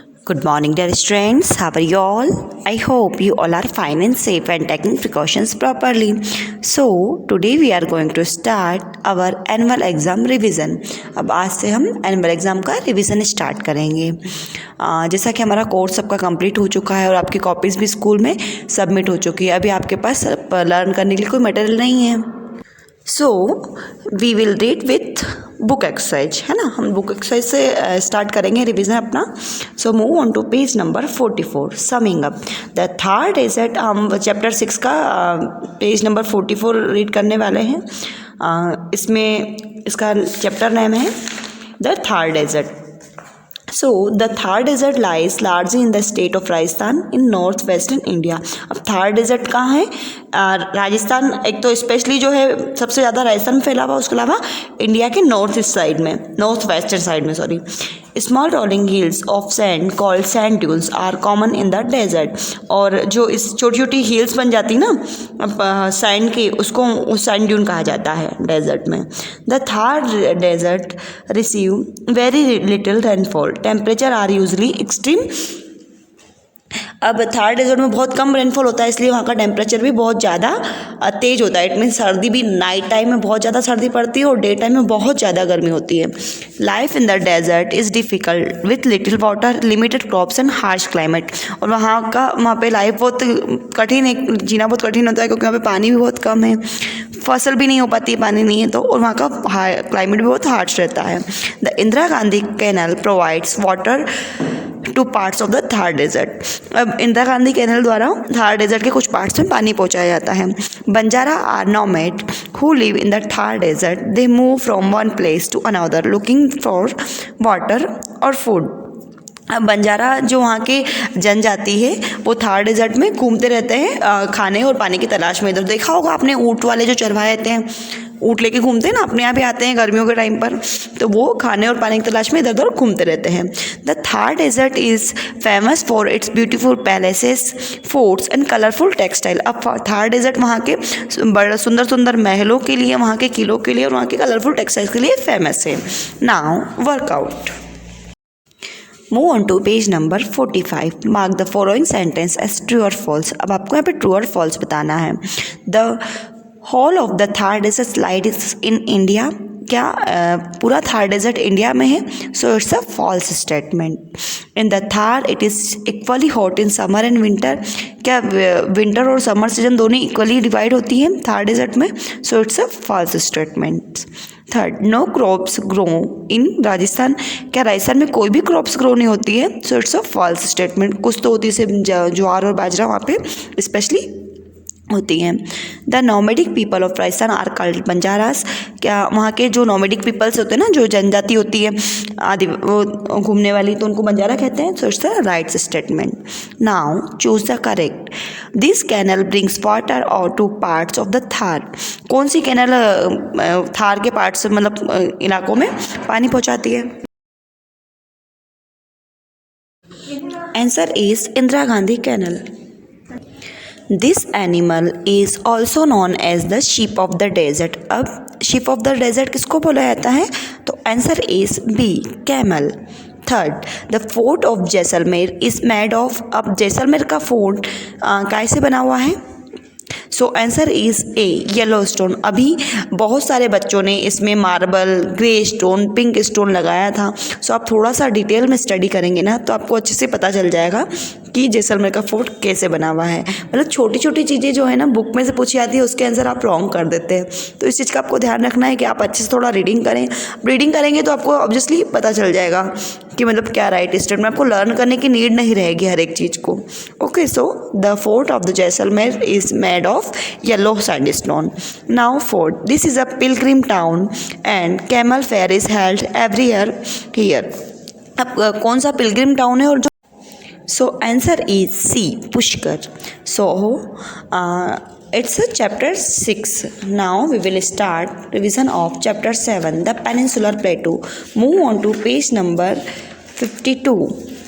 Good morning, dear students. How are you all? I hope you all are fine and safe and taking precautions properly. So, today we are going to start our annual exam revision. अब आज से हम annual exam का revision start करेंगे। जैसा कि हमारा course सबका कंप्लीट हो चुका है और आपकी कॉपीज़ भी स्कूल में सबमिट हो चुकी है। अभी आपके पास लर्न करने के लिए कोई मटेरियल नहीं है। So we will read with book exercise, है ना। हम बुक एक्सरसाइज से स्टार्ट करेंगे रिवीजन अपना। So move on to page number 44, summing up the third desert. हम चैप्टर 6 का पेज नंबर 44 रीड करने वाले हैं। इसमें इसका चैप्टर नेम है the third desert. So the Thar Desert lies largely in the state of Rajasthan in northwestern India। अब Thar desert कहाँ है? राजस्थान, एक तो स्पेशली जो है सबसे ज़्यादा राजस्थान में फैला हुआ, उसके अलावा इंडिया के नॉर्थ ईस्ट साइड में, नॉर्थ वेस्टर्न साइड में, sorry. Small rolling hills of sand called sand dunes are common in the desert. और जो इस छोटी छोटी हिल्स बन जाती ना सैंड की, उसको सैंड ड्यून कहा जाता है डेजर्ट में। The Thar desert receive very little rainfall, temperature are usually extreme. अब थार डेजर्ट में बहुत कम रेनफॉल होता है, इसलिए वहाँ का टेम्परेचर भी बहुत ज़्यादा तेज होता है। इट मीन सर्दी भी नाइट टाइम में बहुत ज़्यादा सर्दी पड़ती है और डे टाइम में बहुत ज़्यादा गर्मी होती है। Life in the desert is difficult with little water, limited crops and harsh climate. और वहाँ पे लाइफ बहुत कठिन है, जीना बहुत कठिन होता है, क्योंकि वहाँ पे पानी भी बहुत कम है, फसल भी नहीं हो पाती, पानी नहीं है तो, और वहाँ का क्लाइमेट भी बहुत हार्श रहता है। The Indira Gandhi canal provides water to parts of the Thar desert. अब इंदिरा गांधी कैनल द्वारा थार डेजर्ट के कुछ पार्ट्स में पानी पहुंचाया जाता है। Banjara are nomad who live in the Thar desert, they move from one place to another looking for water और फूड। अब बंजारा जो वहाँ के जनजाति है वो थार डेजर्ट में घूमते रहते हैं खाने और पानी की तलाश में। इधर देखा होगा आपने, ऊँट वाले जो चरवाहे रहते हैं, ऊँट लेके घूमते हैं ना, अपने यहाँ भी आते हैं गर्मियों के टाइम पर, तो वो खाने और पानी की तलाश में इधर उधर घूमते रहते हैं। The Thar desert is famous for its beautiful palaces, forts and colourful textile. अब थार डेजर्ट वहाँ के बड़े सुंदर सुंदर महलों के लिए, वहाँ के किलों के लिए और वहाँ के कलरफुल टेक्सटाइल्स के लिए फेमस है। Now workout. Move on to page number 45, mark the following sentence as true और फॉल्स। अब आपको यहाँ पे ट्रू और फॉल्स बताना है। The whole of the Thar desert lied in India, क्या पूरा थार डेजर्ट इंडिया में है? So it's a false statement. In the Thar it is equally hot in summer and winter, क्या विंटर और समर सीजन दोनों इक्वली डिवाइड होती हैं थार डेजर्ट में? So it's a false statement. Third, no crops grow in Rajasthan, क्या राजस्थान में कोई भी क्रॉप्स ग्रो नहीं होती है? So it's a false statement. कुछ तो होती है, ज्वार और बाजरा वहाँ पे स्पेशली होती हैं। The nomadic people of Rajasthan are called Banjaras, क्या वहाँ के जो नोमेडिक पीपल्स होते हैं ना, जो जनजाति होती है आदि वो घूमने वाली, तो उनको बंजारा कहते हैं। So it's the right statement. Now choose the correct. This canal brings water और to parts of the Thar, कौन सी कैनल थार के पार्ट्स मतलब इलाकों में पानी पहुँचाती है? Answer is Indira Gandhi canal. This animal is also known as the sheep of the desert. अब शीप ऑफ द डेजर्ट किसको बोला जाता है? तो answer is B, camel. Third, the fort of Jaisalmer is made of. अब जैसलमेर का फोर्ट कैसे बना हुआ है? So answer is A, yellow stone. अभी बहुत सारे बच्चों ने इसमें marble, grey stone, pink stone लगाया था। सो आप थोड़ा सा डिटेल में स्टडी करेंगे ना तो आपको अच्छे से पता चल जाएगा कि जैसलमेर का फोर्ट कैसे बना हुआ है। मतलब छोटी छोटी चीज़ें जो है ना बुक में से पूछी जाती है, उसके आंसर आप रॉन्ग कर देते हैं। तो इस चीज़ का आपको ध्यान रखना है कि आप अच्छे से थोड़ा रीडिंग करें। रीडिंग करेंगे तो आपको ऑब्वियसली पता चल जाएगा कि मतलब क्या राइट स्टेटमेंट, आपको लर्न करने की नीड नहीं रहेगी हर एक चीज़ को। Okay, so the fort of the Jaisalmer is made of yellow sandstone. Now fort, this is a Pilgrim town and camel fair is held every year here. अब कौन सा पिलग्रिम टाउन है? और जो So answer is C, Pushkar. So it's a chapter 6. Now we will start revision of chapter 7, the Peninsular Plateau. Move on to page number 52.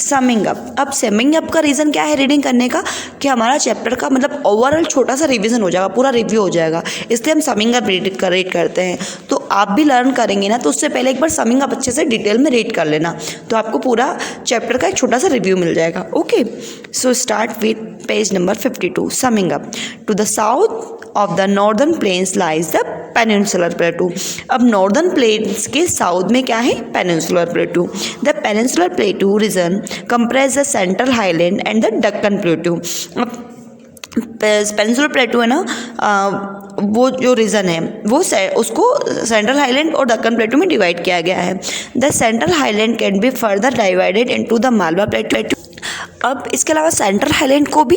Summing up. अब summing up का reason क्या है reading करने का, कि हमारा चैप्टर का मतलब ओवरऑल छोटा सा रिवीजन हो जाएगा, पूरा रिव्यू हो जाएगा, इसलिए हम समिंग अप रीड करते हैं। तो आप भी लर्न करेंगे ना, तो उससे पहले एक बार समिंग अप अच्छे से डिटेल में रीड कर लेना, तो आपको पूरा चैप्टर का एक छोटा सा रिव्यू मिल जाएगा। Okay, so start with page number 52, summing up. To the south of the northern plains lies the peninsular plateau. अब नॉर्दर्न प्लेन्स के साउथ में क्या है, peninsular plateau. The peninsular plateau region comprise the central highland and the Deccan plateau. अब peninsular प्लेटू है ना, वो जो रीजन है वो उसको सेंट्रल हाईलैंड और दक्कन प्लेटू में डिवाइड किया गया है। The central highland can be further divided into the Malwa प्लेटू। अब इसके अलावा सेंट्रल हाईलैंड को भी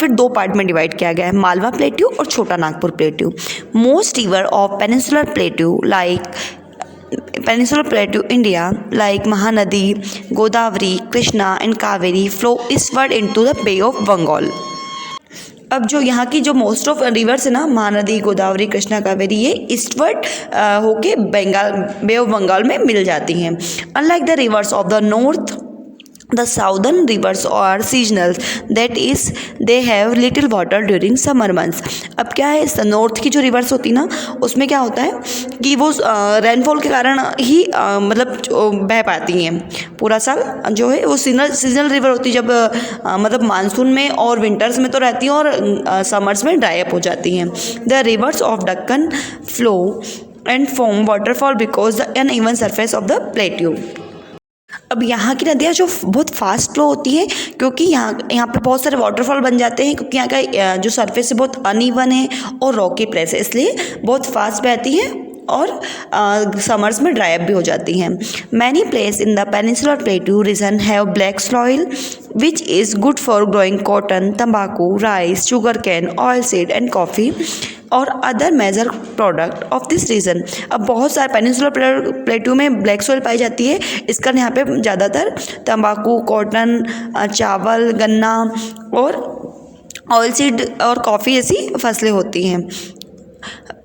फिर दो पार्ट में डिवाइड किया गया है, मालवा प्लेट्यू और Chota Nagpur plateau. Most river of peninsular plateau like peninsular plateau India like Mahanadi, Godavari, Krishna and Kaveri flow eastward into the bay of Bengal. अब जो यहाँ की जो मोस्ट ऑफ रिवर्स है ना, महानदी, गोदावरी, कृष्णा, कावेरी, ये ईस्टवर्ड होके बंगाल, बे ऑफ बंगाल में मिल जाती हैं। Unlike the rivers of the north, the southern rivers are seasonal, that is they have little water during summer months। अब क्या है, नॉर्थ की जो रिवर्स होती ना, उसमें क्या होता है कि वो रेनफॉल के कारण ही मतलब बह पाती हैं। पूरा साल जो है वो सीजनल रिवर होती है, जब मतलब मानसून में और विंटर्स में तो रहती हैं और समर्स में ड्राई अप हो जाती हैं। The rivers of Deccan flow and form waterfall because the uneven surface of the plateau. अब यहाँ की नदियाँ जो बहुत फास्ट फ्लो होती है, क्योंकि यहाँ पे बहुत सारे वाटरफॉल बन जाते हैं, क्योंकि यहाँ का जो सरफेस है बहुत अनइवन है और रॉकी प्लेस है, इसलिए बहुत फास्ट बहती है और समर्स में ड्राई अप भी हो जाती हैं। Many place in the peninsular plateau region have black soil which is good for growing cotton, तंबाकू, rice, sugar cane, oil seed and coffee और other major product of this region. अब बहुत सारे peninsular plateau में black soil पाई जाती है, इस कारण यहाँ पे ज़्यादातर तंबाकू, कॉटन, चावल, गन्ना और ऑयल सीड और कॉफ़ी जैसी फसलें होती हैं।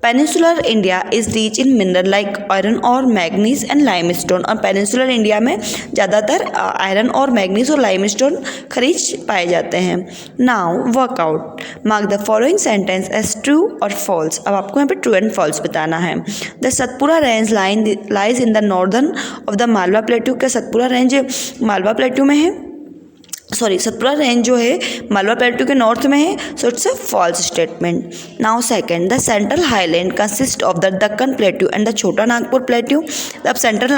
Peninsular India is rich in mineral like iron और मैग्नीज एंड लाइमस्टोन। और पेनिनसुलर इंडिया में ज़्यादातर आयरन और मैग्नीज और लाइमस्टोन खनिज पाए जाते हैं। Now workout, mark the following sentence as true और फॉल्स। अब आपको यहाँ पे ट्रू एंड फॉल्स बताना है। The Satpura range lies in the northern of the Malwa plateau. क्या सतपुरा रेंज मालवा प्लेट्यू में है? सतपुरा रेंज जो है मालवा प्लेट्यू के नॉर्थ में है, so it's a false statement. Now second, the central highland consist of the Deccan plateau and the Chota Nagpur plateau. अब central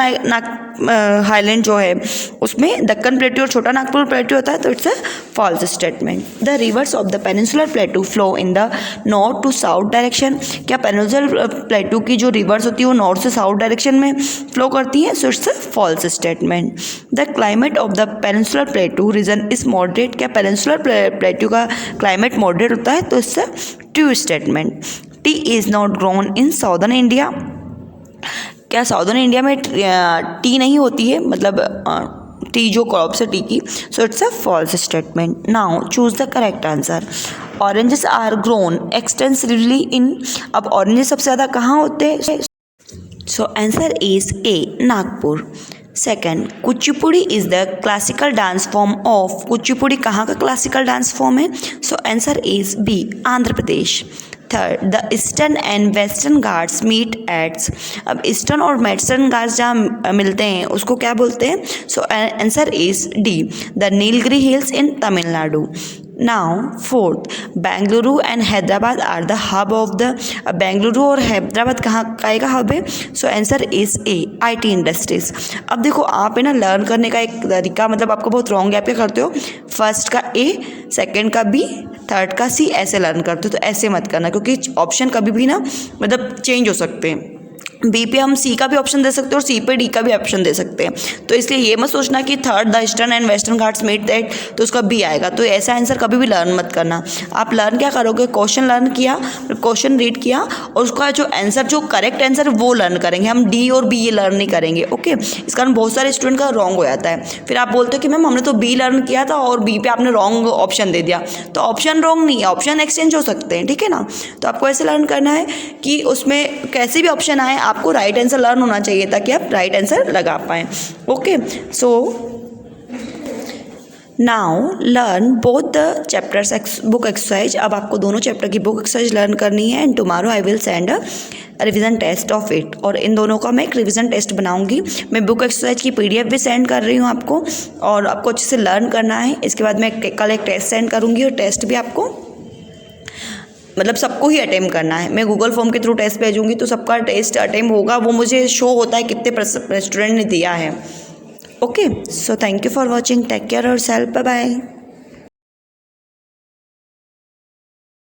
highland जो है उसमें दक्कन प्लेट्यू और छोटा नागपुर प्लेट्यू होता है, तो it's a false statement. The rivers of the peninsular plateau flow in the north to south direction. क्या peninsular plateau की जो रिवर्स होती है वो नॉर्थ से साउथ डायरेक्शन में फ्लो करती है, so it's a false statement. The climate of the peninsular plateau region is moderate. क्या पेनिनसुलर प्लेट्यू का क्लाइमेट मॉडरेट होता है, तो इससे true statement. Tea is not grown in southern India. क्या साउदर्न इंडिया में टी नहीं होती है, मतलब टी जो क्रॉप्स है टी की, so it's a false statement. Now choose the correct answer. Oranges are grown extensively in. अब ऑरेंजेस सबसे ज़्यादा कहाँ होते हैं, so answer is A, Nagpur. Second, Kuchipudi is the classical dance form of. Kuchipudi कहाँ का क्लासिकल डांस फॉर्म है, so answer is B, Andhra Pradesh. Third, the eastern and western Ghats meet at. अब ईस्टर्न और वेस्टर्न घाट्स जहाँ मिलते हैं उसको क्या बोलते हैं, so answer is D, the Nilgiri hills in Tamil Nadu. Now fourth, Bengaluru and Hyderabad are the hub of the. Bengaluru और हैदराबाद कहाँ का हब है, so answer is A, IT industries. अब देखो आप है ना लर्न करने का एक तरीका, मतलब आपको बहुत रॉन्ग है, आप क्या करते हो फर्स्ट का A, सेकंड का B, थर्ड का C ऐसे लर्न करते हो, तो ऐसे मत करना, क्योंकि ऑप्शन कभी भी ना मतलब चेंज हो सकते हैं। बी पे हम सी का भी ऑप्शन दे सकते हैं और सी पे डी का भी ऑप्शन दे सकते हैं, तो इसलिए ये मत सोचना कि third the eastern and western Ghats meet that तो उसका बी आएगा, तो ऐसा आंसर कभी भी लर्न मत करना। आप लर्न क्या करोगे, क्वेश्चन लर्न किया, क्वेश्चन रीड किया और उसका जो आंसर, जो करेक्ट आंसर वो लर्न करेंगे, हम डी और बी ये लर्न नहीं करेंगे। ओके, इस कारण बहुत सारे स्टूडेंट का रॉन्ग हो जाता है, फिर आप बोलते हो कि मैम हमने तो बी लर्न किया था और बी पे आपने रॉन्ग ऑप्शन दे दिया, तो ऑप्शन रॉन्ग नहीं है, ऑप्शन एक्सचेंज हो सकते हैं, ठीक है ना। तो आपको ऐसे लर्न करना है कि उसमें कैसे भी ऑप्शन आए आपको राइट आंसर लर्न होना चाहिए ताकि आप राइट आंसर लगा पाएँ। Okay, so now learn both the chapters book exercise. अब आपको दोनों चैप्टर की बुक एक्सरसाइज लर्न करनी है and tomorrow I will send a revision test of it. और इन दोनों का मैं एक रिवीजन टेस्ट बनाऊंगी। मैं बुक एक्सरसाइज की PDF भी सेंड कर रही हूँ आपको, और आपको अच्छे से लर्न करना है। इसके बाद मैं कल एक टेस्ट सेंड करूँगी, और टेस्ट भी आपको मतलब सबको ही अटेम्प्ट करना है। मैं गूगल फॉर्म के थ्रू टेस्ट भेजूंगी, तो सबका टेस्ट अटेम्प्ट होगा, वो मुझे शो होता है कितने स्टूडेंट ने दिया है। Okay, so thank you for watching, take care yourself, bye bye.